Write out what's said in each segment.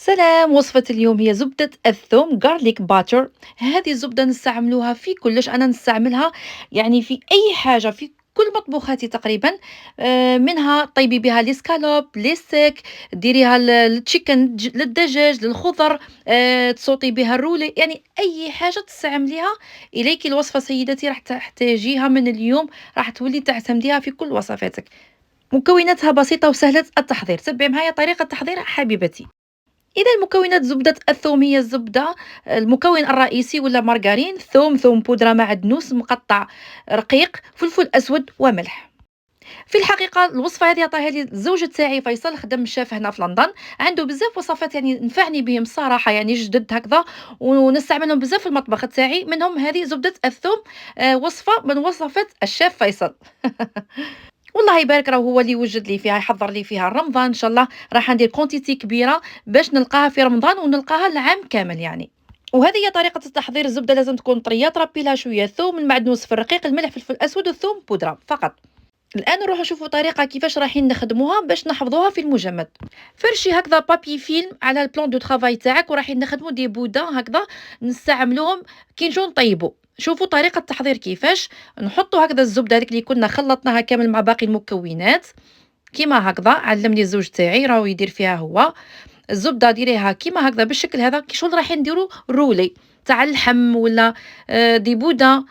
سلام. وصفة اليوم هي زبدة الثوم garlic butter. هذه الزبدة نستعملوها في كلش، أنا نستعملها يعني في أي حاجة، في كل مطبوخاتي تقريبا. منها طيبي بها الاسكالوب ليستيك، ديريها للتشيكن للدجاج للخضر، تصوطي بها الرولي، يعني أي حاجة تستعمليها. إليك الوصفة سيدتي، راح تحتاجيها من اليوم، راح تولي تعتمديها في كل وصفاتك. مكوناتها بسيطة وسهلة التحضير، تبعي معايا طريقة تحضيرها حبيبتي. إذا المكونات زبدة الثوم هي الزبدة، المكون الرئيسي ولا مارغرين، ثوم بودرة، معدنوس مقطع رقيق، فلفل أسود وملح. في الحقيقة الوصفة هذه عطاها لي الزوج تاعي فيصل، خدم شاف هنا في لندن، عنده بزاف وصفات يعني نفعني بهم الصراحة، يعني جدد هكذا ونستعملهم بزاف في المطبخ تاعي، منهم هذه زبدة الثوم. وصفة من وصفات الشاف فيصل. والله يبارك، راه هو اللي وجد لي فيها، يحضر لي فيها رمضان ان شاء الله، راح ندير كونتيتي كبيره باش نلقاها في رمضان ونلقاها العام كامل يعني. وهذه هي طريقة التحضير. الزبدة لازم تكون طرية، تربي لها شوية ثوم، المعدنوس في الرقيق، الملح، فلفل أسود، والثوم بودرة فقط. الآن نروح نشوفوا طريقة كيفاش رايحين نخدموها باش نحفظوها في المجمد. فرشي هكذا بابي فيلم على البلان دو ترافاي تاعك، ورايحين نخدموا دي بودان هكذا نستعملوهم كي نجو نطيبوا. شوفوا طريقة التحضير كيفاش. نحطوا هكذا الزبدة هذيك اللي كنا خلطناها كامل مع باقي المكونات، كيما هكذا علمني الزوج تاعي راهو يدير فيها هو. الزبدة ديريها كيما هكذا بالشكل هذا، كي شغل رايحين نديروا رولي تاع اللحم ولا دي بودان.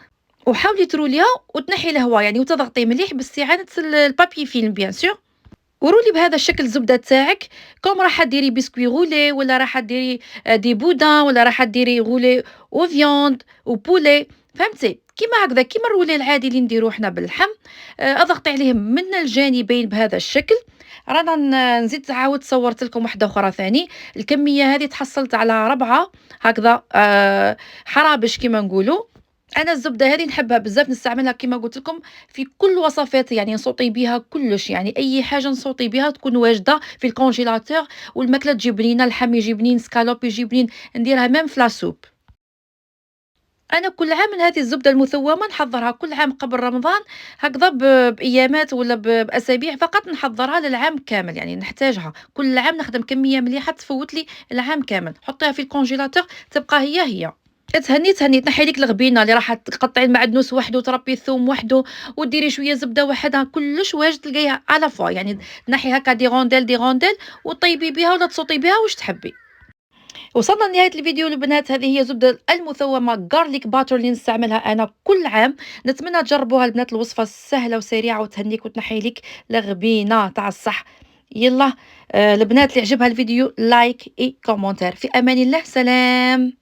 وحاولي تروليها وتنحي الهواء يعني، وتضغطي مليح باستعانة البابي فيلم بيان سور. ورولي بهذا الشكل الزبدة تاعك. كوم راح ديري بسكوي غولي، ولا راح ديري دي بودان، ولا راح ديري غولي او فيوند او بولي، فهمتي؟ كيما هكذا، كيما الرولي العادي اللي نديرو حنا باللحم. اضغطي عليه من الجانبين بهذا الشكل. رانا نزيد عاود صورت لكم واحده اخرى ثاني. الكميه هذه تحصلت على ربعه هكذا، حرابش كيما نقولوا. أنا الزبدة هذه نحبها بزاف، نستعملها كيما قلت لكم في كل وصفاتي، يعني نسوطي بها كلش، يعني أي حاجة نسوطي بها تكون واجدة في الكونجيلاتور، والماكلة تجي بنينة، اللحم يجي بنين، سكالوب يجي بنين، نديرها ميم في لاسوب. أنا كل عام من هذه الزبدة المثومة نحضرها كل عام قبل رمضان، هكذا بأيامات ولا بأسابيع فقط، نحضرها للعام كامل، يعني نحتاجها كل عام، نخدم كمية مليحة تفوت لي العام كامل، حطيها في الكونجيلاتور تبقى هي. تهني تنحي ليك الغبينه اللي راح تقطعي المعدنوس وحده، وتربي الثوم وحده، وديري شويه زبده وحدها، كلش واجد تلقايها على فوا يعني. تنحي هكا دي غونديل دي غونديل، وطيبي بها ولا تصوطي بها واش تحبي. وصلنا لنهايه الفيديو البنات. هذه هي زبده المثومه غارليك باتر اللي نستعملها انا كل عام. نتمنى تجربوها البنات، الوصفه سهله وسريعه وتهنيك وتنحي لك الغبينه تاع الصح. يلا. البنات اللي عجبها الفيديو لايك اي كومنتير. في امان الله، سلام.